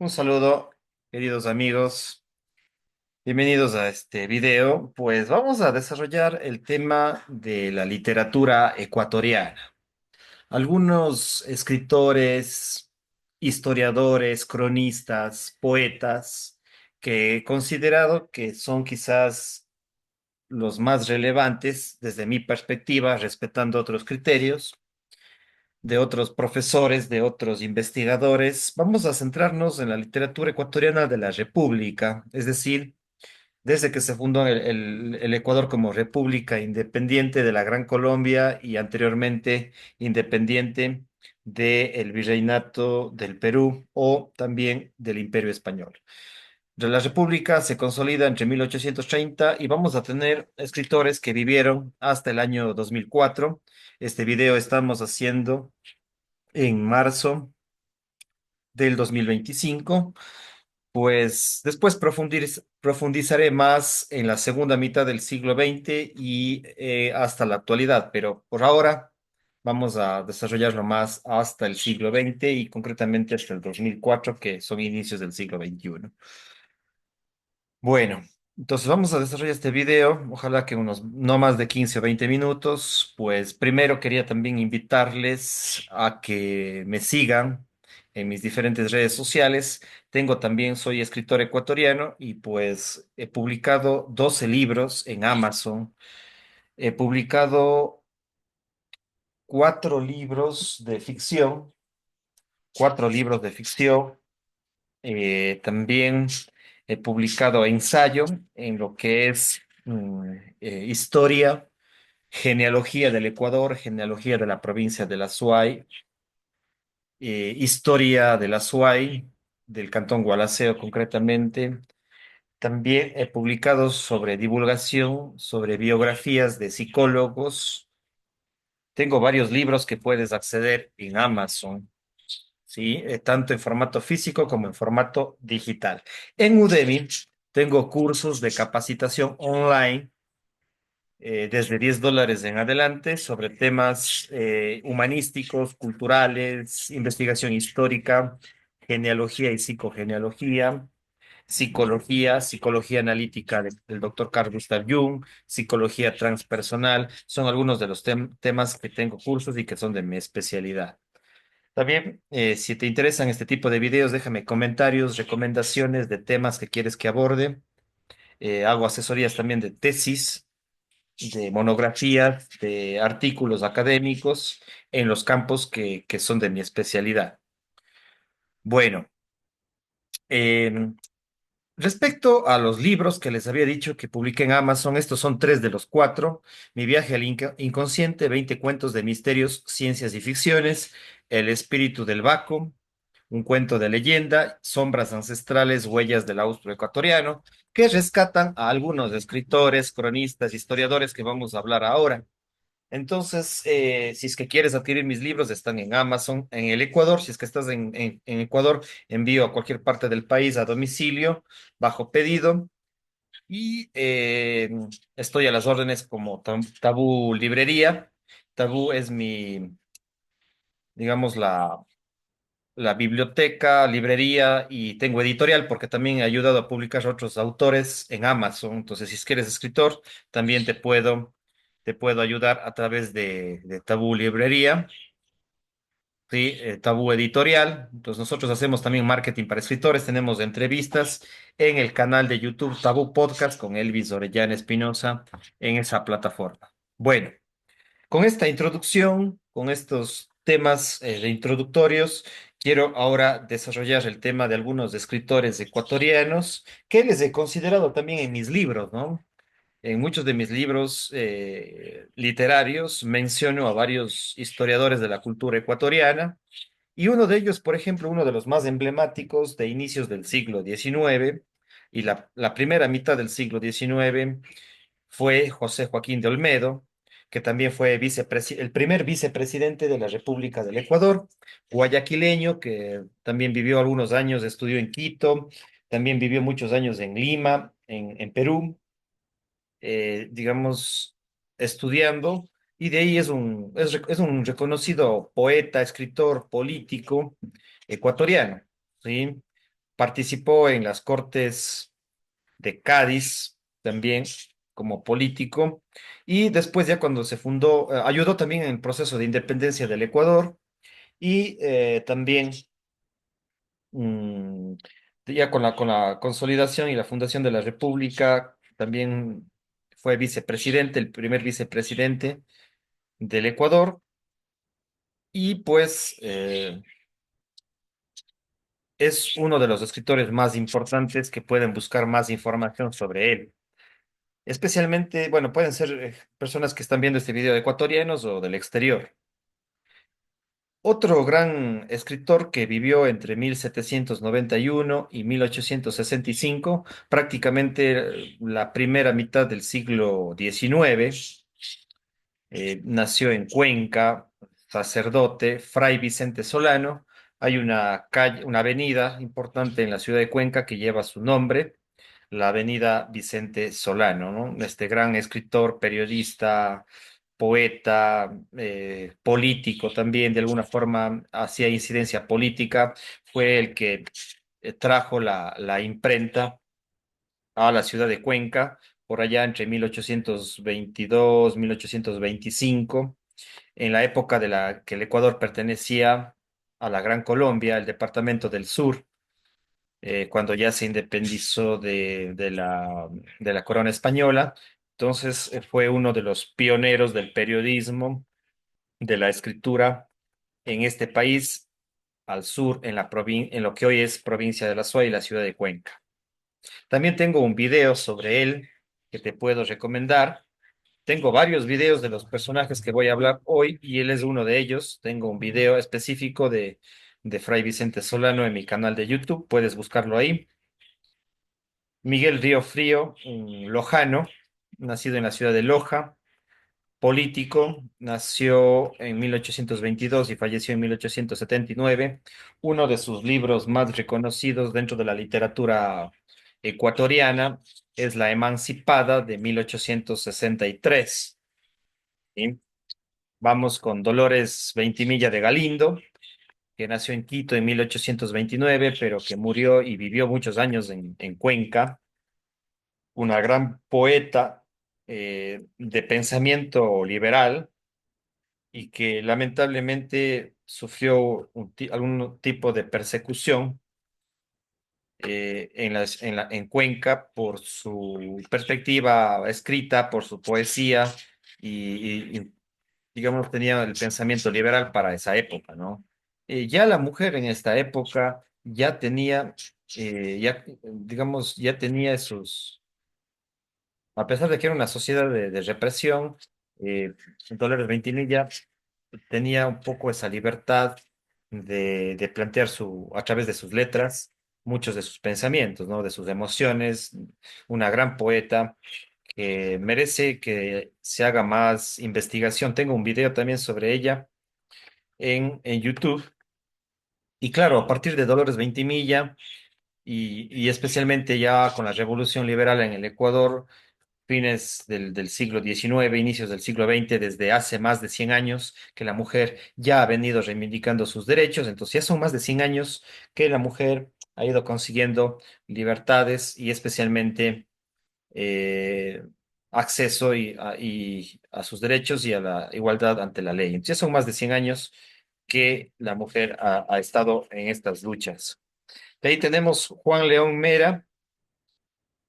Un saludo, queridos amigos. Bienvenidos a este video. Pues vamos a desarrollar el tema de la literatura ecuatoriana. Algunos escritores, historiadores, cronistas, poetas, que he considerado que son quizás los más relevantes desde mi perspectiva, respetando otros criterios de otros profesores, de otros investigadores. Vamos a centrarnos en la literatura ecuatoriana de la República, es decir, desde que se fundó el Ecuador como república independiente de la Gran Colombia y anteriormente independiente del Virreinato del Perú o también del Imperio Español. La República se consolida entre 1830 y vamos a tener escritores que vivieron hasta el año 2004. Este video estamos haciendo en marzo del 2025. Pues después profundizaré más en la segunda mitad del siglo XX y hasta la actualidad, pero por ahora vamos a desarrollarlo más hasta el siglo XX y concretamente hasta el 2004, que son inicios del siglo XXI. Bueno, entonces vamos a desarrollar este video, ojalá que unos no más de 15 o 20 minutos. Pues primero quería también invitarles a que me sigan en mis diferentes redes sociales. Soy escritor ecuatoriano y pues he publicado 12 libros en Amazon. He publicado 4 libros de ficción. También he publicado ensayo en lo que es historia, genealogía del Ecuador, genealogía de la provincia de la Suay, historia de la Suay, del cantón Gualaceo concretamente. También he publicado sobre divulgación, sobre biografías de psicólogos. Tengo varios libros que puedes acceder en Amazon. ¿Sí? Tanto en formato físico como en formato digital. En Udemy tengo cursos de capacitación online desde $10 en adelante sobre temas humanísticos, culturales, investigación histórica, genealogía y psicogenealogía, psicología analítica del doctor Carl Gustav Jung, psicología transpersonal. Son algunos de los temas que tengo cursos y que son de mi especialidad. También, si te interesan este tipo de videos, déjame comentarios, recomendaciones de temas que quieres que aborde. Hago asesorías también de tesis, de monografías, de artículos académicos en los campos que son de mi especialidad. Bueno, em, respecto a los libros que les había dicho que publiqué en Amazon, estos son 3 de los 4. Mi viaje al inconsciente, 20 cuentos de misterios, ciencias y ficciones, El espíritu del Baco, un cuento de leyenda, Sombras ancestrales, huellas del austroecuatoriano, que rescatan a algunos escritores, cronistas, historiadores que vamos a hablar ahora. Entonces, si es que quieres adquirir mis libros, están en Amazon, en el Ecuador. Si es que estás en Ecuador, envío a cualquier parte del país a domicilio, bajo pedido. Y estoy a las órdenes como Tabú Librería. Tabú es digamos, la biblioteca, librería y tengo editorial porque también he ayudado a publicar a otros autores en Amazon. Entonces, si es que eres escritor, también te puedo ayudar a través de Tabú Librería, ¿sí? Tabú Editorial. Entonces, nosotros hacemos también marketing para escritores. Tenemos entrevistas en el canal de YouTube Tabú Podcast con Elvis Orellana Espinosa en esa plataforma. Bueno. Con esta introducción, con estos temas introductorios, quiero ahora desarrollar el tema de algunos escritores ecuatorianos que les he considerado también en mis libros, ¿no? En muchos de mis libros literarios menciono a varios historiadores de la cultura ecuatoriana y uno de ellos, por ejemplo, uno de los más emblemáticos de inicios del siglo XIX y la primera mitad del siglo XIX fue José Joaquín de Olmedo, que también fue el primer vicepresidente de la República del Ecuador, guayaquileño, que también vivió algunos años, estudió en Quito, también vivió muchos años en Lima, en Perú, digamos, estudiando, y de ahí es un reconocido poeta, escritor, político ecuatoriano, ¿sí? Participó en las Cortes de Cádiz también como político y después ya cuando se fundó, ayudó también en el proceso de independencia del Ecuador y también mm, ya con la consolidación y la fundación de la República, también fue vicepresidente, el primer vicepresidente del Ecuador y pues es uno de los escritores más importantes que pueden buscar más información sobre él. Especialmente, bueno, pueden ser personas que están viendo este video ecuatorianos o del exterior. Otro gran escritor que vivió entre 1791 y 1865, prácticamente la primera mitad del siglo XIX, nació en Cuenca, sacerdote, Fray Vicente Solano. Hay una calle, una avenida importante en la ciudad de Cuenca que lleva su nombre, la avenida Vicente Solano, ¿no? Este gran escritor, periodista, poeta, político también, de alguna forma hacía incidencia política, fue el que trajo la imprenta a la ciudad de Cuenca, por allá entre 1822, 1825, en la época de la que el Ecuador pertenecía a la Gran Colombia, el departamento del sur, cuando ya se independizó de la corona española. Entonces fue uno de los pioneros del periodismo, de la escritura en este país, al sur, en lo que hoy es provincia de La Suay y la ciudad de Cuenca. También tengo un video sobre él que te puedo recomendar. Tengo varios videos de los personajes que voy a hablar hoy y él es uno de ellos. Tengo un video específico de Fray Vicente Solano en mi canal de YouTube. Puedes buscarlo ahí. Miguel Río Frío, un lojano, nacido en la ciudad de Loja, político, nació en 1822 y falleció en 1879. Uno de sus libros más reconocidos dentro de la literatura ecuatoriana es La Emancipada de 1863. ¿Sí? Vamos con Dolores Veintimilla de Galindo, que nació en Quito en 1829, pero que murió y vivió muchos años en Cuenca, una gran poeta de pensamiento liberal y que lamentablemente sufrió algún tipo de persecución en Cuenca por su perspectiva escrita, por su poesía y, digamos, tenía el pensamiento liberal para esa época, ¿no? Ya la mujer en esta época ya tenía, digamos, ya tenía esos, a pesar de que era una sociedad de represión, Dolores Ventimilla tenía un poco esa libertad de plantear a través de sus letras muchos de sus pensamientos, ¿no? De sus emociones, una gran poeta que merece que se haga más investigación. Tengo un video también sobre ella en YouTube. Y claro, a partir de Dolores Veintimilla y especialmente ya con la revolución liberal en el Ecuador, fines del siglo XIX, inicios del siglo XX, desde hace más de 100 años que la mujer ya ha venido reivindicando sus derechos, entonces ya son más de 100 años que la mujer ha ido consiguiendo libertades y especialmente eh, acceso y a sus derechos y a la igualdad ante la ley. Entonces ya son más de 100 años que la mujer ha estado en estas luchas. De ahí tenemos Juan León Mera,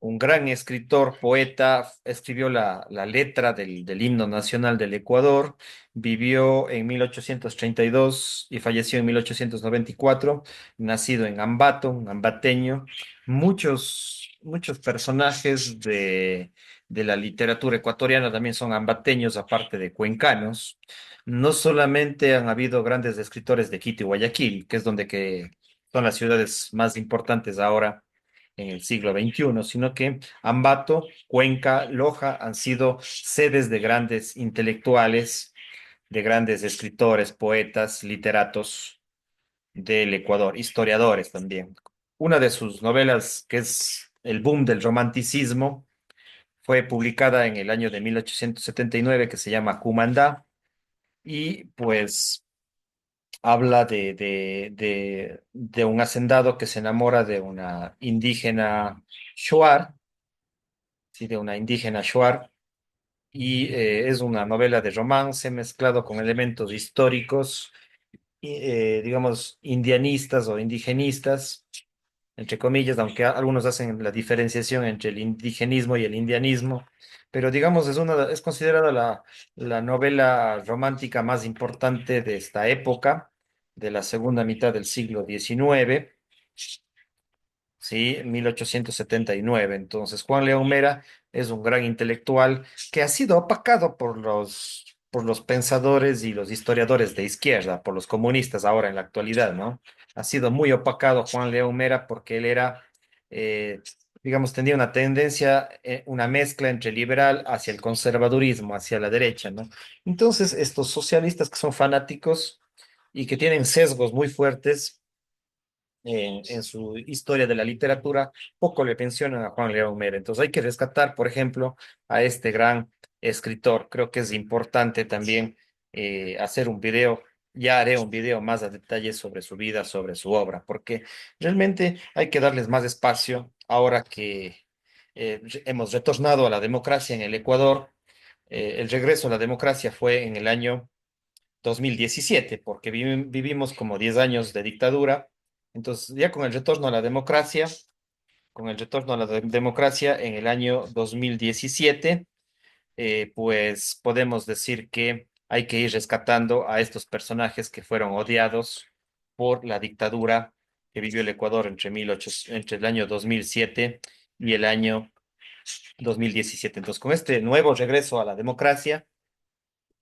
un gran escritor, poeta, escribió la letra del himno nacional del Ecuador, vivió en 1832 y falleció en 1894, nacido en Ambato, un ambateño. Muchos personajes de la literatura ecuatoriana también son ambateños, aparte de cuencanos. No solamente han habido grandes escritores de Quito y Guayaquil, que es donde son las ciudades más importantes ahora en el siglo XXI, sino que Ambato, Cuenca, Loja han sido sedes de grandes intelectuales, de grandes escritores, poetas, literatos del Ecuador, historiadores también. Una de sus novelas, que es el boom del romanticismo, fue publicada en el año de 1879, que se llama Cumandá, y pues habla de un hacendado que se enamora de una indígena Shuar, sí, de una indígena Shuar, y es una novela de romance mezclado con elementos históricos, digamos, indianistas o indigenistas, entre comillas, aunque algunos hacen la diferenciación entre el indigenismo y el indianismo, pero digamos, es considerada la novela romántica más importante de esta época, de la segunda mitad del siglo XIX. Sí, 1879. Entonces, Juan León Mera es un gran intelectual que ha sido opacado por los pensadores y los historiadores de izquierda, por los comunistas ahora en la actualidad, ¿no? Ha sido muy opacado Juan León Mera porque él era, eh, digamos, tenía una tendencia, una mezcla entre liberal hacia el conservadurismo, hacia la derecha, ¿no? Entonces, estos socialistas que son fanáticos y que tienen sesgos muy fuertes en su historia de la literatura, poco le mencionan a Juan León Mera. Entonces hay que rescatar, por ejemplo, a este gran escritor. Creo que es importante también hacer un video. Ya haré un video más a detalle sobre su vida, sobre su obra, porque realmente hay que darles más espacio ahora que hemos retornado a la democracia en el Ecuador. El regreso a la democracia fue en el año 2017, porque vivimos como 10 años de dictadura. Entonces, ya con el retorno a la democracia, con el retorno a la democracia en el año 2017, pues podemos decir que hay que ir rescatando a estos personajes que fueron odiados por la dictadura que vivió el Ecuador entre el año 2007 y el año 2017. Entonces, con este nuevo regreso a la democracia,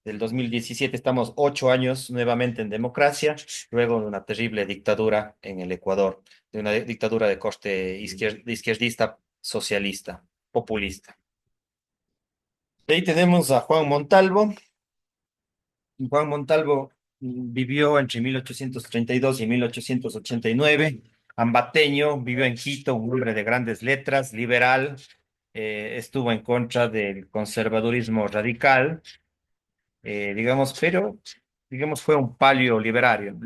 del 2017 estamos 8 años nuevamente en democracia, luego de una terrible dictadura en el Ecuador, de una dictadura de corte izquierdista, socialista, populista. De ahí tenemos a Juan Montalvo. Juan Montalvo vivió entre 1832 y 1889, ambateño, vivió en Quito, un hombre de grandes letras, liberal, estuvo en contra del conservadurismo radical, digamos, pero digamos fue un palio libertario,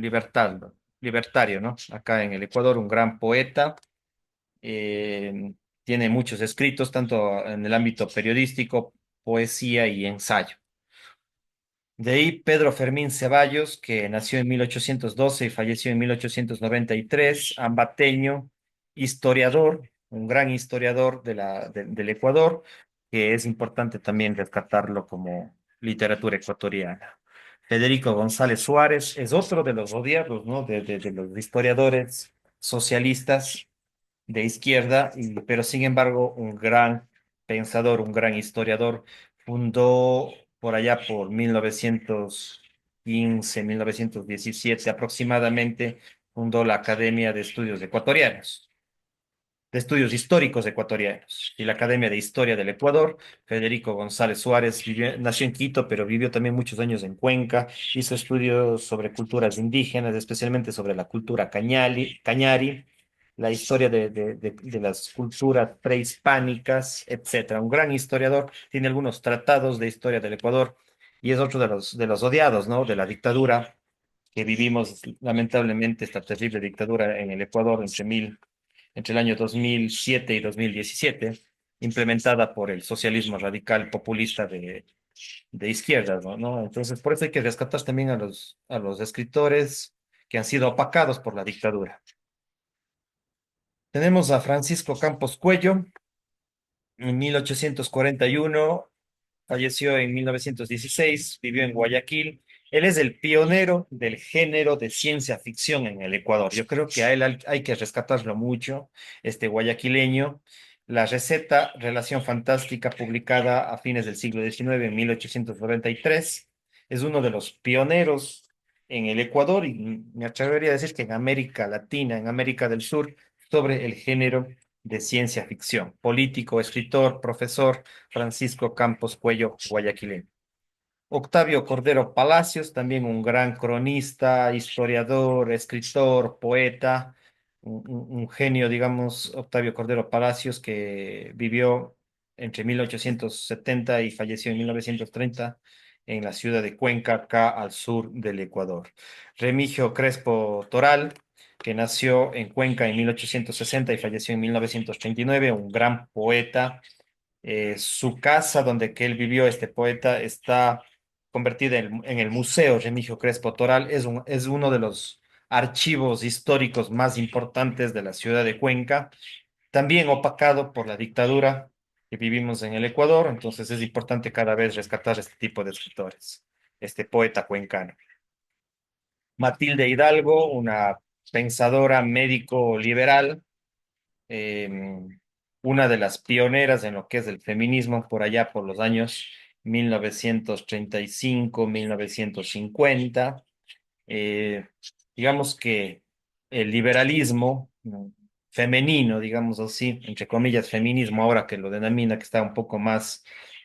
¿no? Acá en el Ecuador, un gran poeta, eh, tiene muchos escritos, tanto en el ámbito periodístico, poesía y ensayo. De ahí Pedro Fermín Ceballos, que nació en 1812 y falleció en 1893, ambateño, historiador, un gran historiador del Ecuador, que es importante también rescatarlo como literatura ecuatoriana. Federico González Suárez es otro de los odiados, ¿no? De los historiadores socialistas de izquierda, pero sin embargo un gran pensador, un gran historiador. Fundó por allá por 1915, 1917 aproximadamente, fundó la Academia de Estudios Ecuatorianos, de Estudios Históricos Ecuatorianos y la Academia de Historia del Ecuador. Federico González Suárez nació en Quito, pero vivió también muchos años en Cuenca. Hizo estudios sobre culturas indígenas, especialmente sobre la cultura cañari, la historia de las culturas prehispánicas, etcétera. Un gran historiador, tiene algunos tratados de historia del Ecuador y es otro de los odiados, ¿no? De la dictadura que vivimos, lamentablemente, esta terrible dictadura en el Ecuador entre el año 2007 y 2017, implementada por el socialismo radical populista de izquierda, ¿no? Entonces, por eso hay que rescatar también a a los escritores que han sido opacados por la dictadura. Tenemos a Francisco Campos Cuello, en 1841, falleció en 1916, vivió en Guayaquil. Él es el pionero del género de ciencia ficción en el Ecuador. Yo creo que a él hay que rescatarlo mucho, este guayaquileño. La receta Relación Fantástica, publicada a fines del siglo XIX, en 1893, es uno de los pioneros en el Ecuador y me atrevería a decir que en América Latina, en América del Sur, sobre el género de ciencia ficción. Político, escritor, profesor Francisco Campos Cuello, guayaquileño. Octavio Cordero Palacios, también un gran cronista, historiador, escritor, poeta, un genio, digamos, Octavio Cordero Palacios, que vivió entre 1870 y falleció en 1930. en la ciudad de Cuenca, acá al sur del Ecuador. Remigio Crespo Toral, que nació en Cuenca en 1860 y falleció en 1939, un gran poeta. Su casa donde que él vivió, este poeta, está convertida en el Museo Remigio Crespo Toral. Es uno de los archivos históricos más importantes de la ciudad de Cuenca, también opacado por la dictadura que vivimos en el Ecuador. Entonces es importante cada vez rescatar este tipo de escritores, este poeta cuencano. Matilde Hidalgo, una pensadora médico liberal, eh, una de las pioneras en lo que es el feminismo por allá por los años 1935, 1950. Eh, digamos que el liberalismo, ¿no?, femenino, digamos así, entre comillas, feminismo, ahora que lo denomina, que está un poco más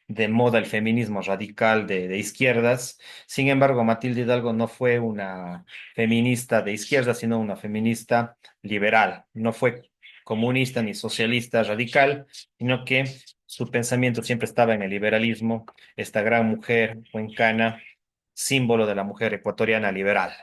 de moda el feminismo radical de izquierdas. Sin embargo, Matilde Hidalgo no fue una feminista de izquierda, sino una feminista liberal. No fue comunista ni socialista radical, sino que su pensamiento siempre estaba en el liberalismo. Esta gran mujer cuencana, símbolo de la mujer ecuatoriana liberal.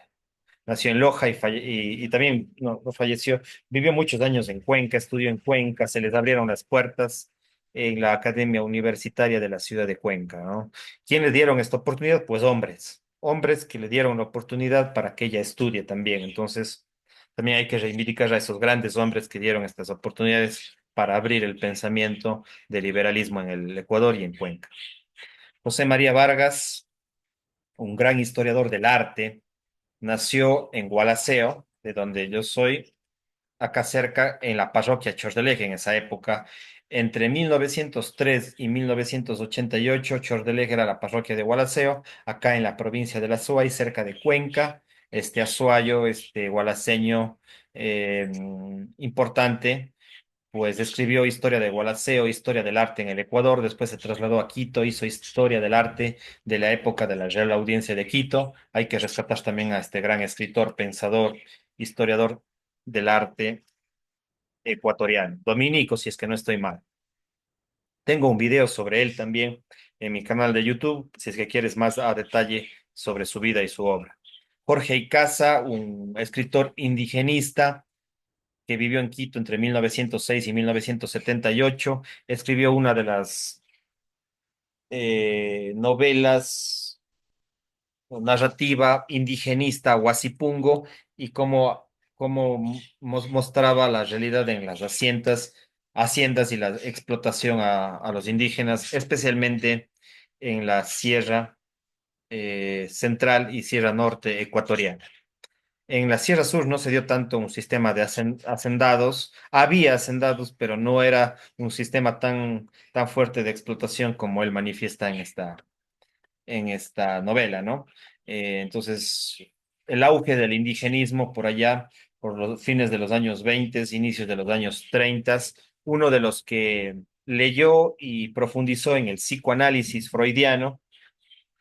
Nació en Loja y también no falleció. Vivió muchos años en Cuenca, estudió en Cuenca, se les abrieron las puertas en la Academia Universitaria de la ciudad de Cuenca, ¿no? ¿Quién le dieron esta oportunidad? Pues hombres, hombres que le dieron la oportunidad para que ella estudie también. Entonces, también hay que reivindicar a esos grandes hombres que dieron estas oportunidades para abrir el pensamiento del liberalismo en el Ecuador y en Cuenca. José María Vargas, un gran historiador del arte. Nació en Gualaceo, de donde yo soy, acá cerca, en la parroquia Chordelege, en esa época. Entre 1903 y 1988, Chordelege era la parroquia de Gualaceo, acá en la provincia de la Suay, cerca de Cuenca. Este azuayo, este gualaceño eh, importante, pues escribió historia de Gualaceo, historia del arte en el Ecuador, después se trasladó a Quito, hizo historia del arte de la época de la Real Audiencia de Quito. Hay que rescatar también a este gran escritor, pensador, historiador del arte ecuatoriano, Dominico, si es que no estoy mal. Tengo un video sobre él también en mi canal de YouTube, si es que quieres más a detalle sobre su vida y su obra. Jorge Icaza, un escritor indigenista que vivió en Quito entre 1906 y 1978. Escribió una de las novelas o narrativa indigenista Huasipungo, y cómo mostraba la realidad en las haciendas y la explotación a los indígenas, especialmente en la Sierra Central y Sierra Norte ecuatoriana. En la Sierra Sur no se dio tanto un sistema de hacendados. Había hacendados, pero no era un sistema tan fuerte de explotación como él manifiesta en esta novela, ¿no? Entonces, el auge del indigenismo por allá, por los fines de los años 20, inicios de los años 30, uno de los que leyó y profundizó en el psicoanálisis freudiano,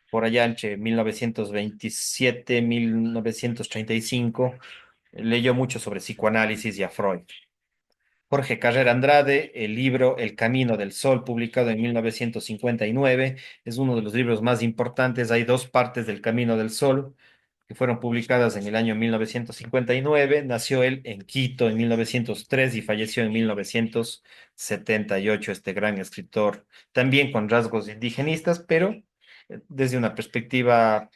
por allá entre 1927 y 1935, leyó mucho sobre psicoanálisis y a Freud. Jorge Carrera Andrade, el libro El Camino del Sol, publicado en 1959, es uno de los libros más importantes. Hay dos partes del Camino del Sol que fueron publicadas en el año 1959. Nació él en Quito en 1903 y falleció en 1978, este gran escritor, también con rasgos indigenistas, pero desde una perspectiva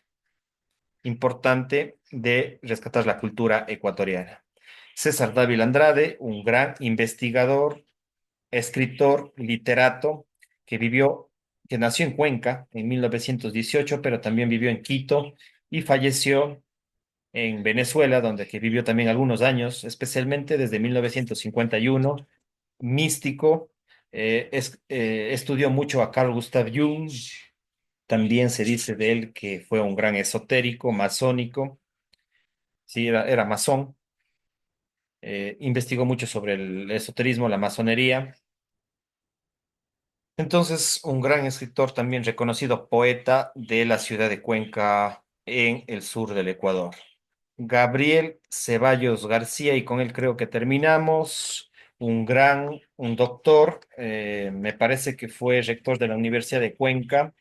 importante de rescatar la cultura ecuatoriana. César Dávila Andrade, un gran investigador, escritor, literato, que vivió, que nació en Cuenca en 1918, pero también vivió en Quito y falleció en Venezuela, donde que vivió también algunos años, especialmente desde 1951. Místico, estudió mucho a Carl Gustav Jung. También se dice de él que fue un gran esotérico, masónico, sí, era masón. Investigó mucho sobre el esoterismo, la masonería. Entonces, un gran escritor, también reconocido poeta de la ciudad de Cuenca en el sur del Ecuador. Gabriel Ceballos García, y con él creo que terminamos. Un doctor, me parece que fue rector de la Universidad de Cuenca,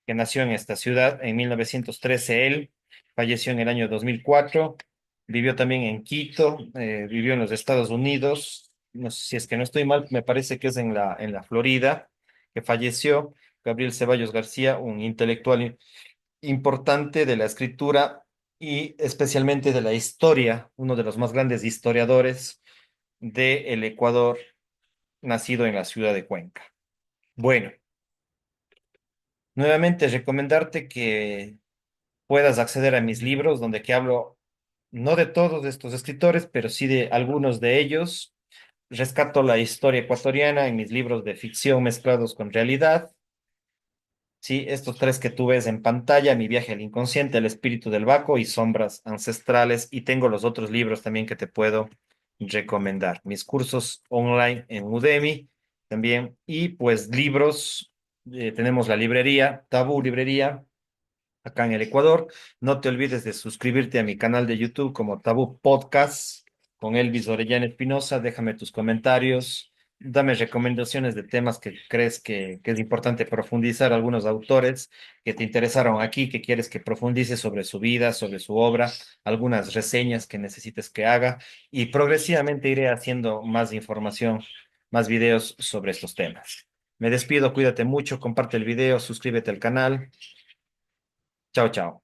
que nació en esta ciudad en 1913. Él falleció en el año 2004. Vivió también en Quito, vivió en los Estados Unidos. No sé si es que no estoy mal, me parece que es en la Florida, que falleció. Gabriel Ceballos García, un intelectual importante de la escritura y especialmente de la historia, uno de los más grandes historiadores del Ecuador, nacido en la ciudad de Cuenca. Bueno, nuevamente recomendarte que puedas acceder a mis libros, donde que hablo no de todos estos escritores, pero sí de algunos de ellos. Rescato la historia ecuatoriana en mis libros de ficción mezclados con realidad. Sí, estos tres que tú ves en pantalla, Mi viaje al inconsciente, El espíritu del Baco y Sombras ancestrales. Y tengo los otros libros también que te puedo recomendar. Mis cursos online en Udemy también. Y pues libros, tenemos la librería, Tabú Librería, acá en el Ecuador. No te olvides de suscribirte a mi canal de YouTube como Tabú Podcast con Elvis Orellana Espinosa. Déjame tus comentarios. Dame recomendaciones de temas que crees que es importante profundizar, algunos autores que te interesaron aquí, que quieres que profundice sobre su vida, sobre su obra, algunas reseñas que necesites que haga y progresivamente iré haciendo más información, más videos sobre estos temas. Me despido, cuídate mucho, comparte el video, suscríbete al canal. Chao, chao.